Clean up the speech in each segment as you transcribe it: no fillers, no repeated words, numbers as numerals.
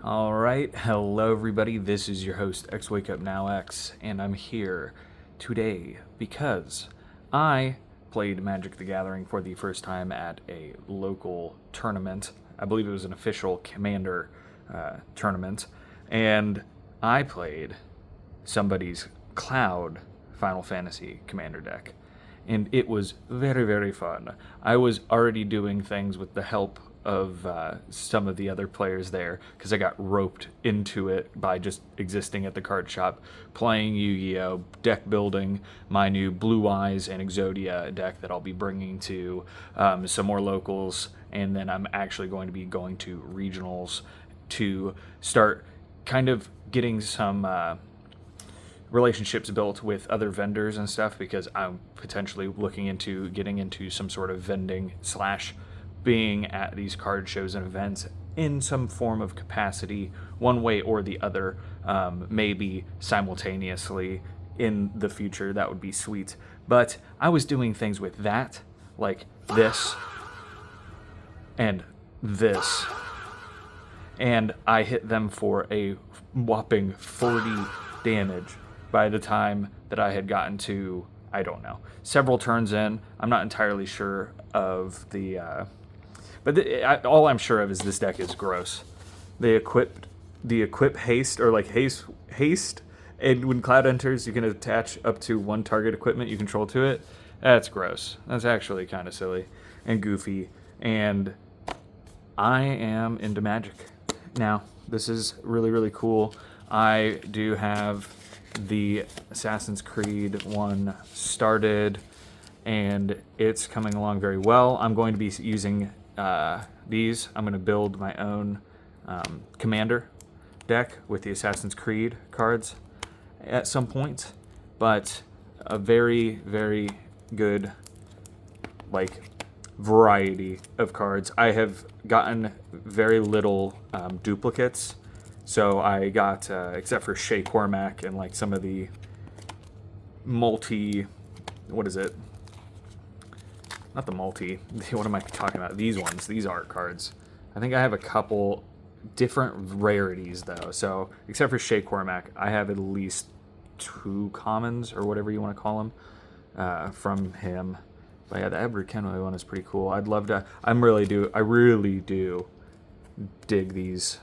All right, hello everybody. This is your host X Wake Up Now X, and I'm here today because I played Magic the Gathering for the first time at a local tournament. I believe it was an official Commander tournament, and I played somebody's Cloud Final Fantasy Commander deck, and it was very, very fun. I was already doing things with the help of some of the other players there because I got roped into it by just existing at the card shop, playing Yu-Gi-Oh, deck building my new Blue Eyes and Exodia deck that I'll be bringing to some more locals, and then I'm actually going to be going to regionals to start kind of getting some relationships built with other vendors and stuff, because I'm potentially looking into getting into some sort of vending slash being at these card shows and events in some form of capacity, one way or the other, maybe simultaneously in the future. That would be sweet. But I was doing things with that, like this and this, and I hit them for a whopping 40 damage by the time that I had gotten to, I don't know, several turns in. I'm not entirely sure of the all I'm sure of is this deck is gross. They equip haste, or like haste, and when Cloud enters, you can attach up to one target equipment you control to it. That's gross. That's actually kind of silly and goofy. And I am into Magic now. This is really, really cool. I do have the Assassin's Creed one started, and it's coming along very well. I'm going to be using these. I'm going to build my own Commander deck with the Assassin's Creed cards at some point, but a very, very good variety of cards. I have gotten very little duplicates, so I got except for Shea Cormac and some of the what is it? Not the multi. What am I talking about? These ones. These art cards. I think I have a couple different rarities, though. So, except for Shea Cormac, I have at least 2 commons, or whatever you want to call them, from him. But yeah, the Ebru Kenway one is pretty cool. I'd love to... I really do dig these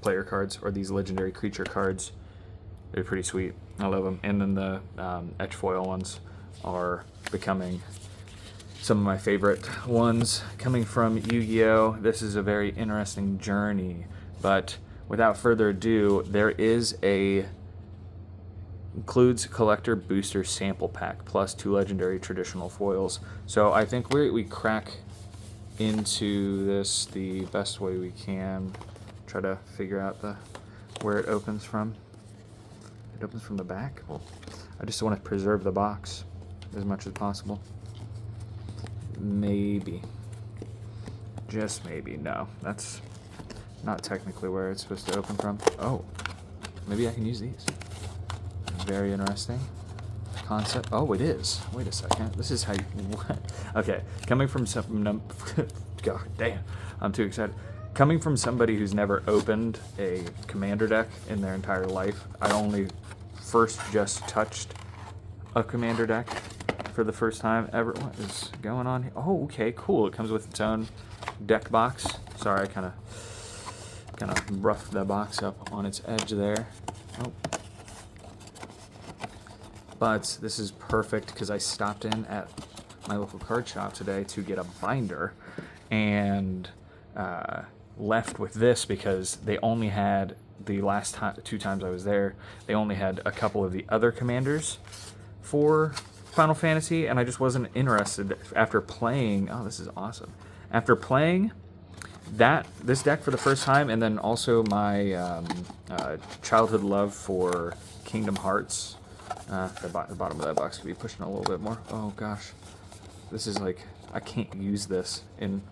player cards, or these legendary creature cards. They're pretty sweet. I love them. And then the etch foil ones are becoming some of my favorite ones coming from Yu-Gi-Oh! This is a very interesting journey, but without further ado, there is includes collector booster sample pack plus 2 legendary traditional foils. So I think we crack into this the best way we can. Try to figure out where it opens from. It opens from the back. Well, I just want to preserve the box as much as possible. Maybe. Just maybe. No, that's not technically where it's supposed to open from. Oh, maybe I can use these. Very interesting concept. Oh, it is. Wait a second. This is how you... What? Okay, coming from some... God damn, I'm too excited. Coming from somebody who's never opened a Commander deck in their entire life, I only first just touched a Commander deck for the first time ever. What is going on here? Oh, okay, cool. It comes with its own deck box. Sorry, I kind of roughed the box up on its edge there. Oh. But this is perfect because I stopped in at my local card shop today to get a binder, and left with this because they only had, the last 2 times I was there, they only had a couple of the other commanders for Final Fantasy, and I just wasn't interested after playing. Oh, this is awesome. After playing this deck for the first time, and then also my childhood love for Kingdom Hearts. The bottom of that box could be pushing a little bit more. Oh gosh, this is I can't use this in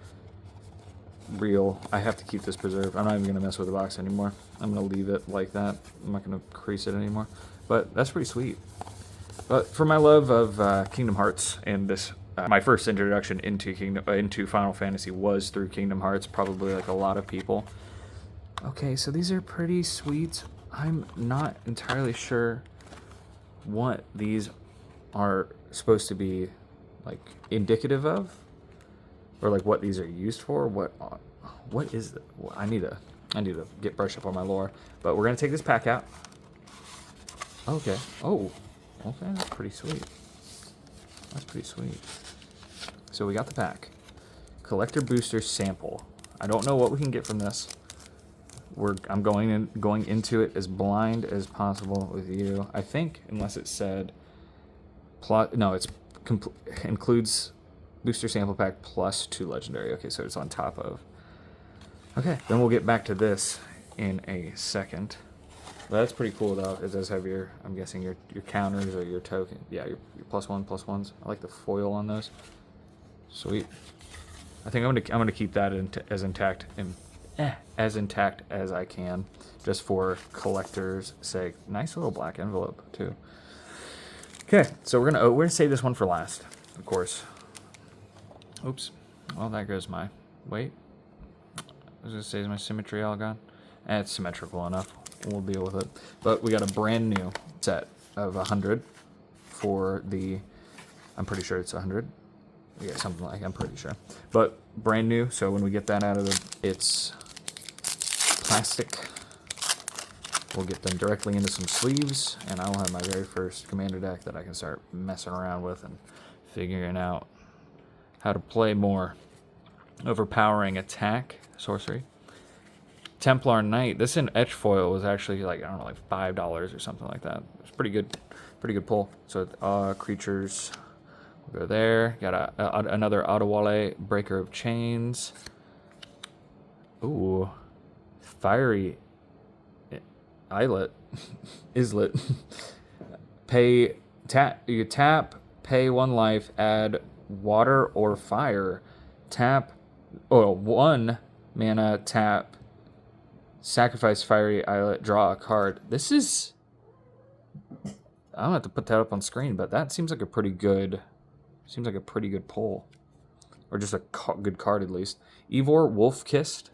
real. I have to keep this preserved. I'm not even gonna mess with the box anymore. I'm gonna leave it like that. I'm not gonna crease it anymore. But that's pretty sweet. But for my love of Kingdom Hearts, and this my first introduction into Final Fantasy was through Kingdom Hearts, probably like a lot of people. Okay, so these are pretty sweet. I'm not entirely sure what these are supposed to be like indicative of, or like what these are used for. What is it? Well, I need to get brushed up on my lore. But we're gonna take this pack out. Okay. Oh. Okay, that's pretty sweet. That's pretty sweet. So we got the pack. Collector booster sample. I don't know what we can get from this. I'm going into it as blind as possible with you. I think, unless it said no, it's includes booster sample pack plus 2 legendary. Okay, so it's on top of. Okay, then we'll get back to this in a second. Well, that's pretty cool though. It does have your, I'm guessing your counters or your token. Yeah, your +1/+1s. I like the foil on those. Sweet. I think I'm gonna keep that as intact as I can, just for collectors' sake. Nice little black envelope too. Okay, so we're gonna save this one for last, of course. Oops. Well, there goes my. Wait. I was gonna say, is my symmetry all gone? It's symmetrical enough. We'll deal with it. But we got a brand new set of 100 for the. I'm pretty sure it's 100. Yeah, something like, I'm pretty sure. But brand new, so when we get that out of it's plastic. We'll get them directly into some sleeves, and I'll have my very first commander deck that I can start messing around with and figuring out how to play more. Overpowering attack, sorcery. Templar Knight. This in etch foil was actually like, I don't know, like $5 or something like that. It's pretty good pull. So creatures. We'll go there. Got another Adewale, Breaker of Chains. Ooh. Fiery Islet. You tap, pay 1 life, add water or fire. Tap, 1 mana, tap, sacrifice Fiery Islet, draw a card. This is, I don't have to put that up on screen, but that seems like a pretty good pull. Or just a good card at least. Ivor, Wolf Kissed.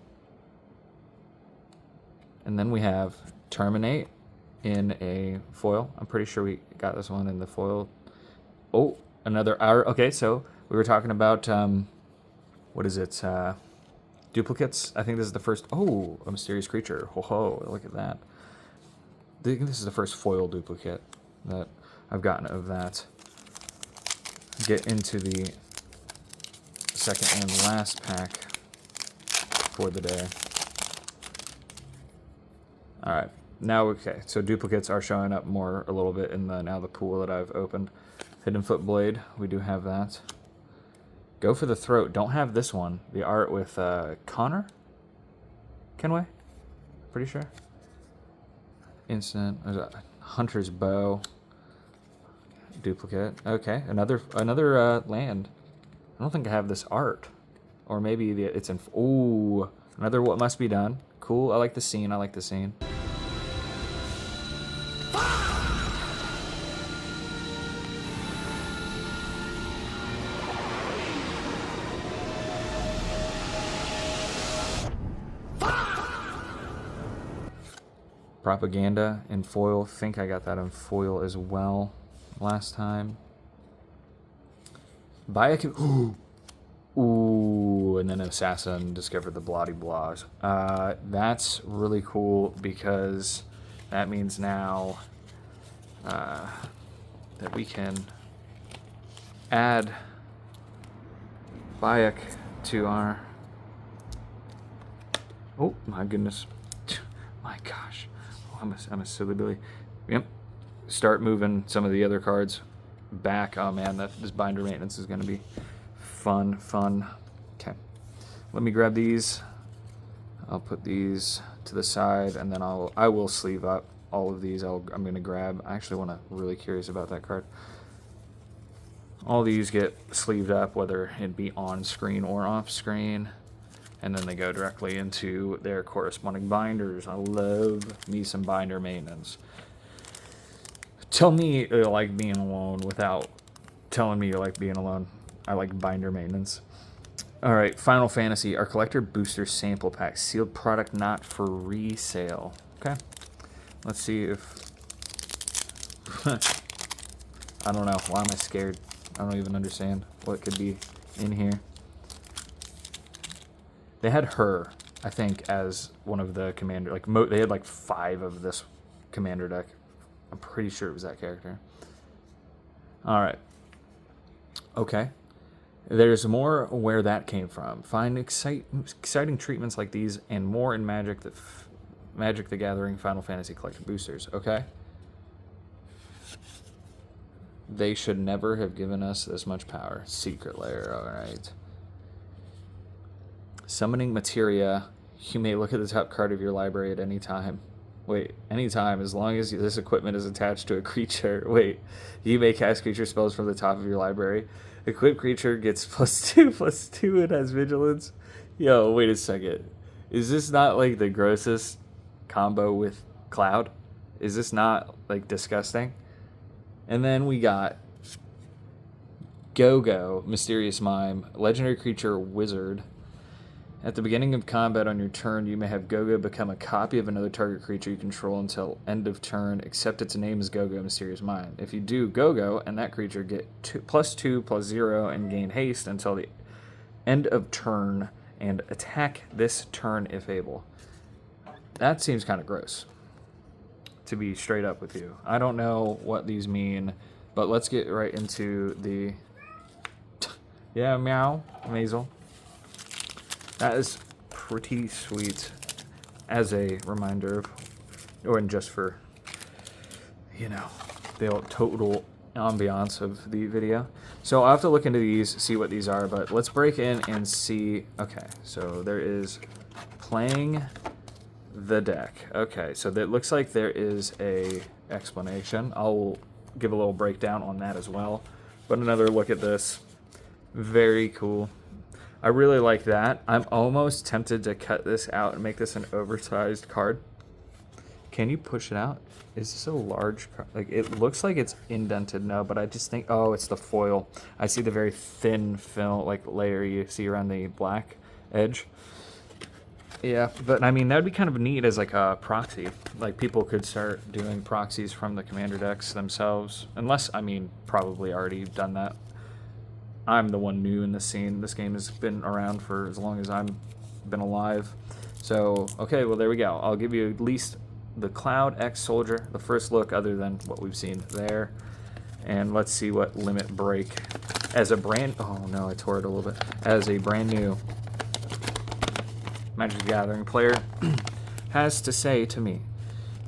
And then we have Terminate in a foil. I'm pretty sure we got this one in the foil. Oh, another hour. Okay, so we were talking about, what is it? Duplicates. I think this is the first. Oh, a mysterious creature. Ho ho, look at that. I think this is the first foil duplicate that I've gotten of that. Get into the second and last pack for the day. All right, now okay. So duplicates are showing up more a little bit in the pool that I've opened. Hidden Foot Blade, we do have that. Go for the Throat. Don't have this one. The art with Connor Kenway, pretty sure. Instant. There's a Hunter's Bow. Duplicate. Okay, another land. I don't think I have this art, or maybe it's in. Ooh, another What Must Be Done. Cool. I like the scene. Propaganda in foil. Think I got that in foil as well last time. Ooh, and then Assassin discovered the Bloody Blahs. That's really cool because that means now that we can add Bayek to our. Oh my goodness, my gosh, I'm a silly Billy. Yep. Start moving some of the other cards back. Oh man, this binder maintenance is going to be fun. Okay, let me grab these. I'll put these to the side, and then I will sleeve up all of these. I'm going to grab. I actually really curious about that card. All these get sleeved up, whether it be on screen or off screen, and then they go directly into their corresponding binders. I love me some binder maintenance. Tell me you like being alone without telling me you like being alone. I like binder maintenance. All right, Final Fantasy, our collector booster sample pack, sealed product not for resale. Okay, let's see if I don't know. Why am I scared? I don't even understand what could be in here. They had her, I think, as one of the commander. Like they had like 5 of this commander deck. I'm pretty sure it was that character. All right. Okay. There's more where that came from. Find exciting treatments like these and more in Magic the Gathering Final Fantasy Collector boosters. Okay. They should never have given us this much power. Secret lair, alright. Summoning materia. You may look at the top card of your library at any time. Wait, anytime, as long as this equipment is attached to a creature. Wait, you may cast creature spells from the top of your library. Equipped creature gets +2/+2 and has vigilance. Yo, wait a second. Is this not like the grossest combo with Cloud? Is this not like disgusting? And then we got Go-Go, Mysterious Mime, legendary creature wizard. At the beginning of combat on your turn, you may have Go-Go become a copy of another target creature you control until end of turn, except its name is Go-Go, Mysterious Mime. If you do Go-Go and that creature, get +2/+0 and gain haste until the end of turn and attack this turn if able. That seems kind of gross, to be straight up with you. I don't know what these mean, but let's get right into the... Yeah, meow, Maisel. That is pretty sweet as a reminder of, or just for, you know, the total ambiance of the video. So I'll have to look into these, see what these are, but let's break in and see. Okay, so there is playing the deck. Okay, so it looks like there is a explanation. I'll give a little breakdown on that as well. But another look at this. Very cool. I really like that. I'm almost tempted to cut this out and make this an oversized card. Can you push it out? Is this a large card? Like, it looks like it's indented, no, but I just think, oh, it's the foil. I see the very thin film, like, layer you see around the black edge. Yeah, but I mean, that would be kind of neat as like a proxy. Like, people could start doing proxies from the commander decks themselves. Unless, I mean, probably already done that. I'm the one new in the scene. This game has been around for as long as I've been alive. So, okay, well, there we go. I'll give you at least the Cloud X Soldier, the first look other than what we've seen there. And let's see what Limit Break as a brand... Oh, no, I tore it a little bit. As a brand new Magic the Gathering player has to say to me.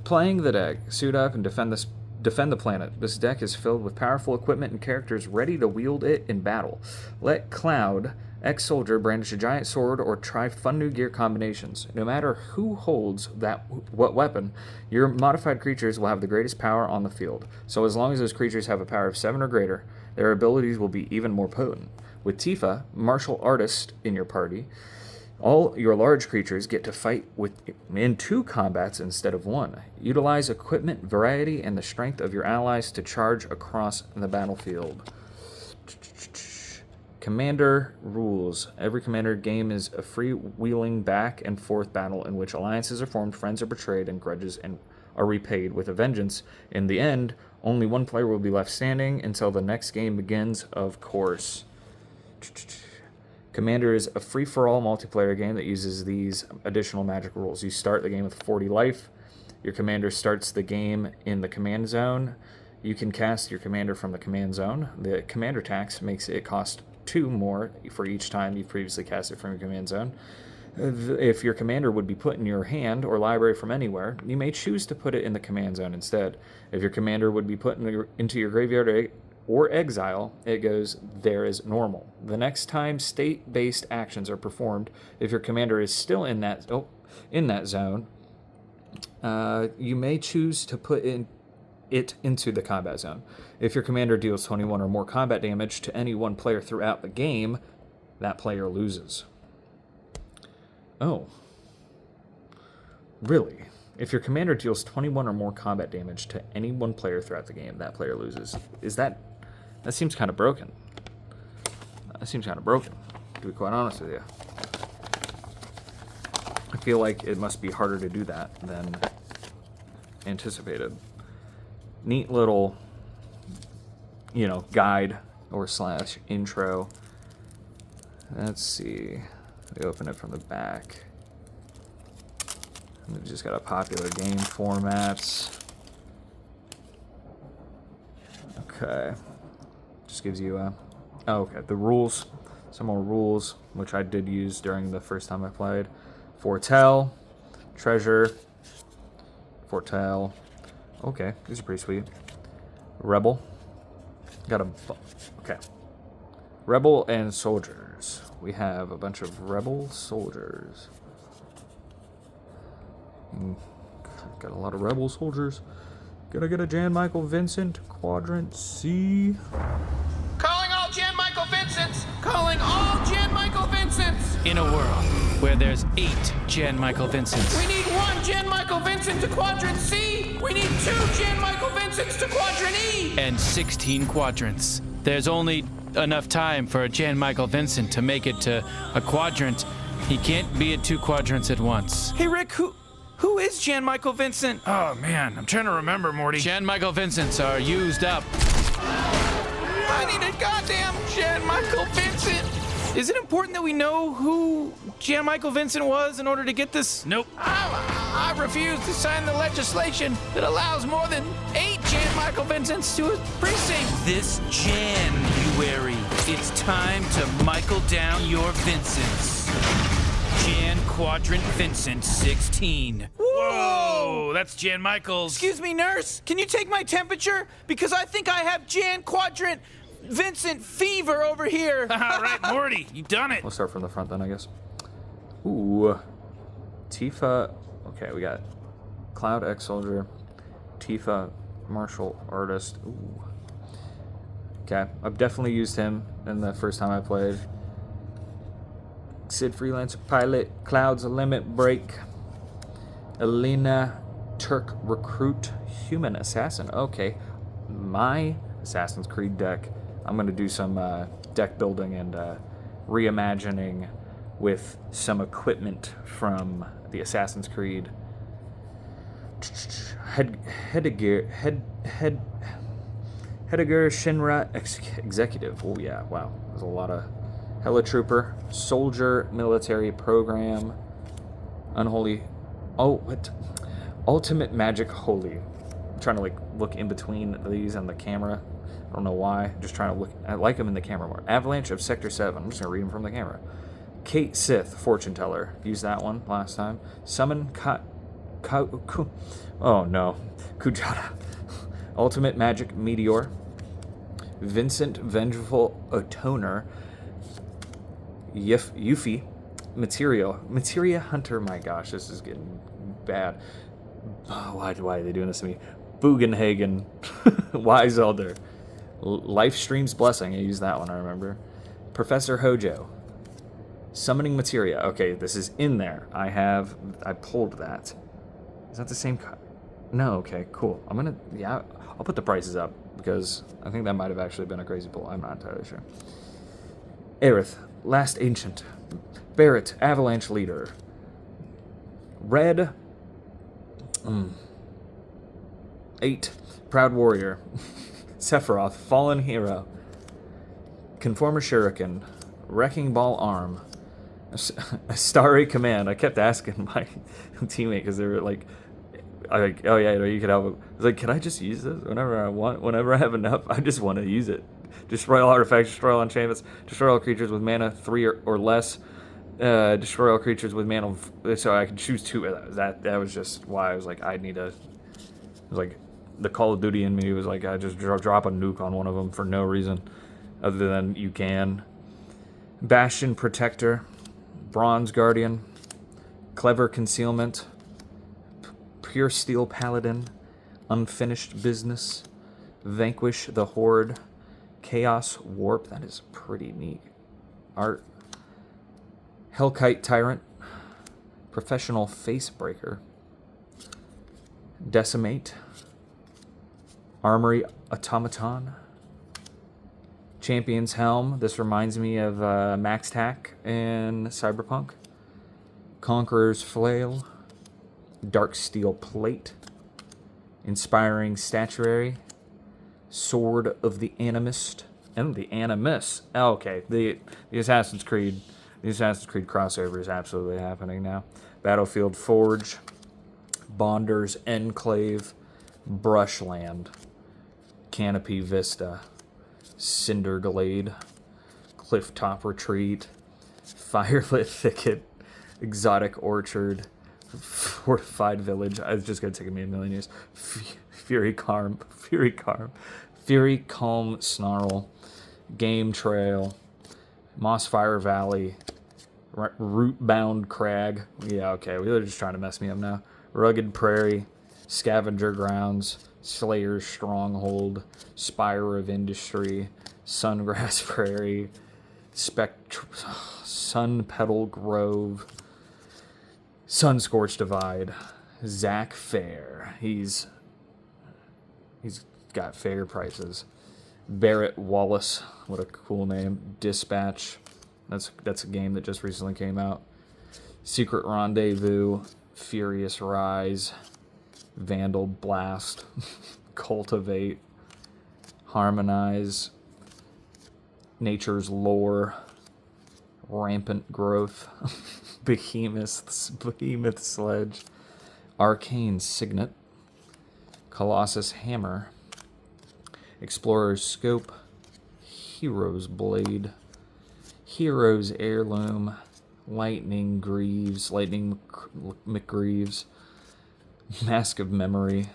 Playing the deck, suit up and defend the planet. This deck is filled with powerful equipment and characters ready to wield it in battle. Let Cloud X Soldier brandish a giant sword or try fun new gear combinations. No matter who holds what weapon, your modified creatures will have the greatest power on the field. So as long as those creatures have a power of 7 or greater, their abilities will be even more potent. With Tifa, martial artist, in your party, all your large creatures get to fight in 2 combats instead of 1. Utilize equipment variety and the strength of your allies to charge across the battlefield. Commander rules. Every commander game is a freewheeling back and forth battle in which alliances are formed, friends are betrayed, and grudges are repaid with a vengeance. In the end, only one player will be left standing until the next game begins, of course. Commander is a free-for-all multiplayer game that uses these additional magic rules. You start the game with 40 life. Your commander starts the game in the command zone. You can cast your commander from the command zone. The commander tax makes it cost 2 more for each time you've previously cast it from your command zone. If your commander would be put in your hand or library from anywhere, you may choose to put it in the command zone instead. If your commander would be put into your graveyard or exile, it goes there as normal. The next time state-based actions are performed, if your commander is still in that zone, you may choose to put it into the combat zone. If your commander deals 21 or more combat damage to any one player throughout the game, that player loses. Oh. Really? If your commander deals 21 or more combat damage to any one player throughout the game, that player loses. That seems kind of broken. That seems kind of broken. to be quite honest with you. I feel like it must be harder to do that than anticipated. Neat little, you know, guide or slash intro. Let's see. We open it from the back. We've just got a popular game formats. Okay. Just gives you a... Oh, okay. The rules. Some more rules, which I did use during the first time I played. Foretell. Treasure. Foretell. Okay. These are pretty sweet. Rebel. Got a... Okay. Rebel and soldiers. We have a bunch of rebel soldiers. Got a lot of rebel soldiers. Gonna get a Jan Michael Vincent, quadrant C. Calling all Jan Michael Vincents! Calling all Jan Michael Vincents! In a world where there's 8 Jan Michael Vincents. We need 1 Jan Michael Vincent to quadrant C! We need 2 Jan Michael Vincents to quadrant E! And 16 quadrants. There's only enough time for a Jan Michael Vincent to make it to a quadrant. He can't be at 2 quadrants at once. Hey Rick, who is Jan Michael Vincent? Oh man, I'm trying to remember, Morty. Jan Michael Vincents are used up. I need a goddamn Jan Michael Vincent! Is it important that we know who Jan Michael Vincent was in order to get this? Nope. I refuse to sign the legislation that allows more than 8 Jan Michael Vincents to a precinct. This January, it's time to Michael down your Vincents. Jan Quadrant Vincent 16. Whoa, that's Jan Michaels. Excuse me, nurse. Can you take my temperature? Because I think I have Jan Quadrant Vincent fever over here. All right, Morty, you done it. We'll start from the front then, I guess. Ooh. Tifa. Okay, we got Cloud X Soldier. Tifa, martial artist. Ooh. Okay, I've definitely used him in the first time I played. Sid Freelancer Pilot, Cloud's Limit Break, Elena Turk Recruit, Human Assassin. Okay, my Assassin's Creed deck. I'm going to do some deck building and reimagining with some equipment from the Assassin's Creed. Heidegger Shinra Executive. Oh yeah, wow. There's a lot of Helitrooper, Soldier Military Program, Unholy. Oh, what? Ultimate Magic Holy. I'm trying to like look in between these and the camera. I don't know why. Just trying to look. I like them in the camera more. Avalanche of Sector 7. I'm just gonna read them from the camera. Kate Sith, Fortune Teller. Used that one last time. Summon oh no. Kujata. Ultimate Magic Meteor. Vincent Vengeful Atoner. Yuffie. Materia Hunter. My gosh, this is getting bad. Oh, why are they doing this to me? Bugenhagen. Wise Elder. Lifestream's Blessing. I used that one, I remember. Professor Hojo. Summoning Materia. Okay, this is in there. I pulled that. Is that the same card? No, okay, cool. I'll put the prices up because I think that might have actually been a crazy pull. I'm not entirely sure. Aerith, Last Ancient. Barrett, Avalanche Leader. Red. 8, Proud Warrior. Sephiroth, Fallen Hero. Conformer Shuriken. Wrecking Ball Arm. Starry Command. I kept asking my teammate because they were like, oh yeah, you could have. I was like, can I just use this whenever I want? Whenever I have enough, I just want to use it. Destroy all artifacts. Destroy all enchantments. Destroy all creatures with mana 3 or less. Destroy all creatures with mana. So I could choose 2 of that. That was just why I was like, I need a. It was like the Call of Duty in me was like, I just drop a nuke on one of them for no reason, other than you can. Bastion Protector. Bronze Guardian. Clever Concealment. Pure Steel Paladin. Unfinished Business. Vanquish the Horde. Chaos Warp. That is pretty neat art. Hellkite Tyrant. Professional Facebreaker. Decimate. Armory Automaton. Champion's Helm. This reminds me of Max Tack in Cyberpunk. Conqueror's Flail. Dark Steel Plate. Inspiring Statuary. Sword of the Animist. And the Animus. Oh, okay, the Assassin's Creed crossover is absolutely happening now. Battlefield Forge. Bonder's Enclave. Brushland. Canopy Vista. Cinderglade. Clifftop Retreat. Firelit Thicket. Exotic Orchard. Fortified Village. It's just gonna take me a million years. Fury Calm Snarl. Game Trail. Mossfire Valley. Rootbound Crag. Yeah, okay, they're just trying to mess me up now. Rugged Prairie. Scavenger Grounds. Slayer's Stronghold. Spire of Industry. Sungrass Prairie. Sun Petal Grove. Sunscorched Divide. Zach Fair. He's got fair prices. Barrett Wallace. What a cool name. Dispatch. That's a game that just recently came out. Secret Rendezvous. Furious Rise. Vandal Blast. Cultivate. Harmonize. Nature's Lore. Rampant Growth. Behemoth Sledge. Arcane Signet. Colossus Hammer. Explorer's Scope. Hero's Blade. Hero's Heirloom. Lightning McGreaves. Mask of Memory.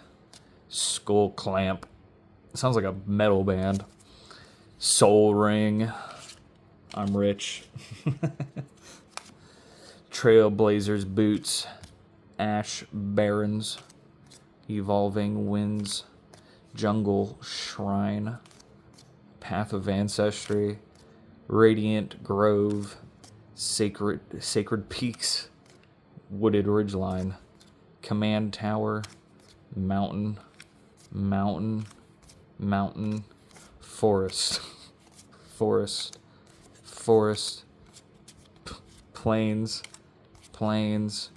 Skull Clamp. Sounds like a metal band. Soul Ring. I'm rich. Trailblazer's Boots. Ash Barrens. Evolving Winds. Jungle Shrine. Path of Ancestry. Radiant Grove. Sacred Peaks. Wooded Ridgeline. Command Tower. Mountain. Forest. Plains. Trains,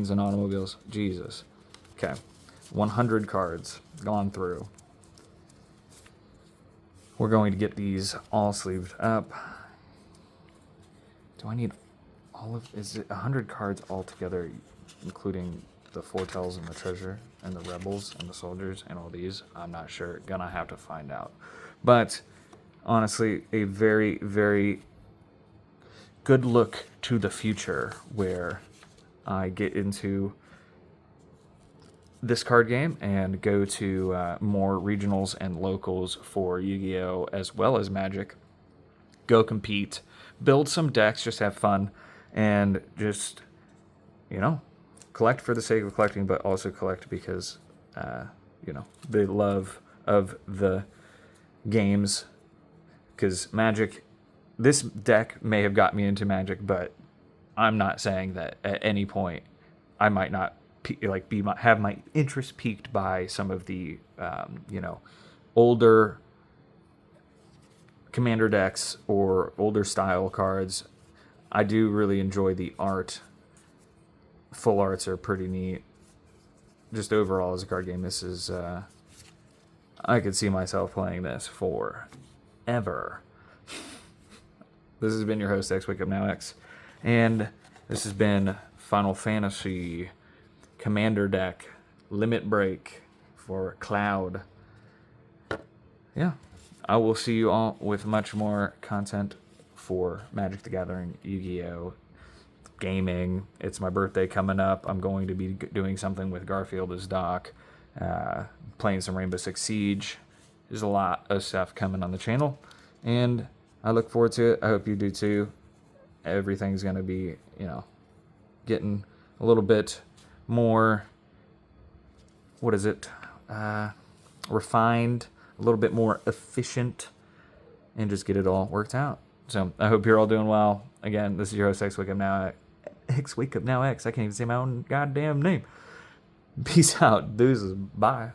and automobiles. Jesus. Okay. 100 cards gone through. We're going to get these all sleeved up. Do I need all of... Is it 100 cards altogether, including the Foretells and the Treasure and the Rebels and the Soldiers and all these? I'm not sure. Gonna have to find out. But honestly, a very, very good look to the future where I get into this card game and go to more regionals and locals for Yu-Gi-Oh! As well as Magic. Go compete, build some decks, just have fun, and just, collect for the sake of collecting, but also collect because, the love of the games. Because Magic, this deck may have got me into Magic, but I'm not saying that at any point I might not have my interest piqued by some of the older commander decks or older style cards. I do really enjoy the art. Full arts are pretty neat. Just overall as a card game, this is I could see myself playing this forever. This has been your host, X Wake Up Now X, and this has been Final Fantasy Commander Deck Limit Break for Cloud. Yeah, I will see you all with much more content for Magic the Gathering, Yu-Gi-Oh! Gaming. It's my birthday coming up. I'm going to be doing something with Garfield as Doc, playing some Rainbow Six Siege. There's a lot of stuff coming on the channel, and I look forward to it. I hope you do too. Everything's going to be, getting a little bit more, refined, a little bit more efficient, and just get it all worked out. So I hope you're all doing well. Again, this is your host, X Wake Up Now. X Wake Up Now X. I can't even say my own goddamn name. Peace out. Deuces. Bye.